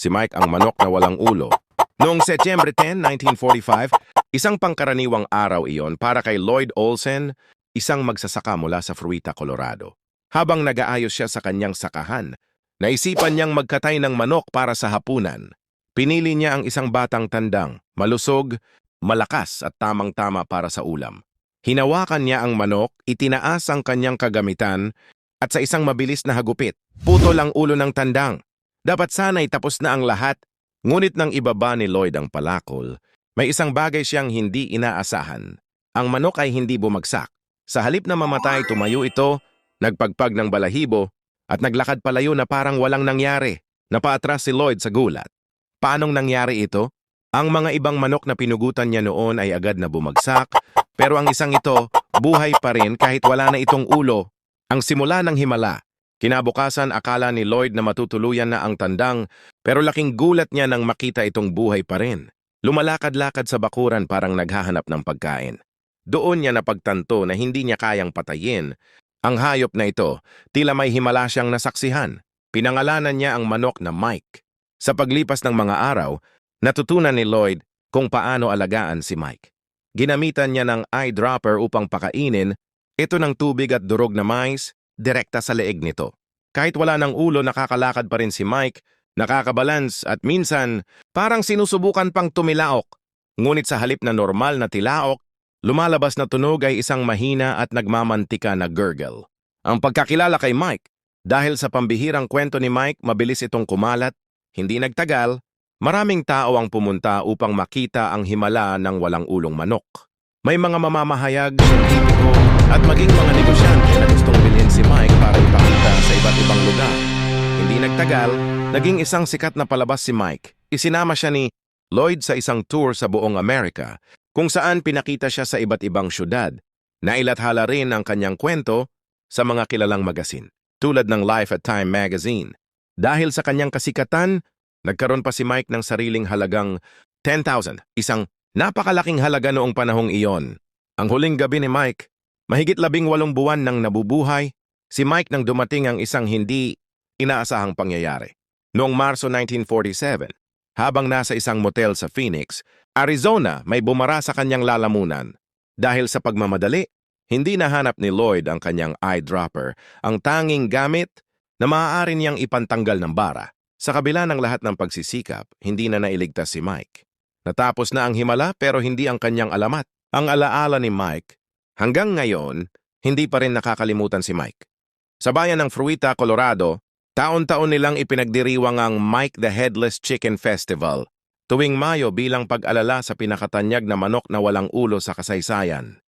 Si Mike ang manok na walang ulo. Noong Setyembre 10, 1945, isang pangkaraniwang araw iyon para kay Lloyd Olsen, isang magsasaka mula sa Fruita, Colorado. Habang nag-aayos siya sa kanyang sakahan, naisipan niyang magkatay ng manok para sa hapunan. Pinili niya ang isang batang tandang, malusog, malakas at tamang-tama para sa ulam. Hinawakan niya ang manok, itinaas ang kanyang kagamitan, at sa isang mabilis na hagupit, putol ang ulo ng tandang. Dapat sana'y tapos na ang lahat, ngunit nang ibaba ni Lloyd ang palakol, may isang bagay siyang hindi inaasahan. Ang manok ay hindi bumagsak. Sa halip na mamatay, tumayo ito, nagpagpag ng balahibo, at naglakad palayo na parang walang nangyari. Napaatras si Lloyd sa gulat. Paanong nangyari ito? Ang mga ibang manok na pinugutan niya noon ay agad na bumagsak, pero ang isang ito, buhay pa rin kahit wala na itong ulo. Ang simula ng himala. Kinabukasan, akala ni Lloyd na matutuluyan na ang tandang, pero laking gulat niya nang makita itong buhay pa rin. Lumalakad-lakad sa bakuran parang naghahanap ng pagkain. Doon niya napagtanto na hindi niya kayang patayin. Ang hayop na ito, tila may himala siyang nasaksihan. Pinangalanan niya ang manok na Mike. Sa paglipas ng mga araw, natutunan ni Lloyd kung paano alagaan si Mike. Ginamitan niya ng eyedropper upang pakainin, ito ng tubig at durog na mais, direkta sa leeg nito. Kahit wala ng ulo, nakakalakad pa rin si Mike, nakakabalans at minsan parang sinusubukan pang tumilaok. Ngunit sa halip na normal na tilaok, lumalabas na tunog ay isang mahina at nagmamantika na gurgle. Ang pagkakilala kay Mike, dahil sa pambihirang kwento ni Mike, mabilis itong kumalat, hindi nagtagal, maraming tao ang pumunta upang makita ang himala ng walang ulong manok. May mga mamamahayag, siyentipiko, at maging mga negosyante na gustong bilhin si Mike para ipakita sa iba't ibang lugar. Hindi nagtagal, naging isang sikat na palabas si Mike. Isinama siya ni Lloyd sa isang tour sa buong Amerika, kung saan pinakita siya sa iba't ibang syudad. Nailathala rin ang kanyang kwento sa mga kilalang magasin, tulad ng Life at Time magazine. Dahil sa kanyang kasikatan, nagkaroon pa si Mike ng sariling halagang 10,000, isang napakalaking halaga noong panahong iyon. Ang huling gabi ni Mike, mahigit 18 buwan nang nabubuhay, si Mike nang dumating ang isang hindi inaasahang pangyayari. Noong Marso 1947, habang nasa isang motel sa Phoenix, Arizona, may bumara sa kanyang lalamunan. Dahil sa pagmamadali, hindi nahanap ni Lloyd ang kanyang eyedropper, ang tanging gamit na maaari niyang ipantanggal ng bara. Sa kabila ng lahat ng pagsisikap, hindi na nailigtas si Mike. Natapos na ang himala pero hindi ang kanyang alamat. Ang alaala ni Mike, hanggang ngayon, hindi pa rin nakakalimutan si Mike. Sa bayan ng Fruita, Colorado, taon-taon nilang ipinagdiriwang ang Mike the Headless Chicken Festival, tuwing Mayo bilang pag-alala sa pinakatanyag na manok na walang ulo sa kasaysayan.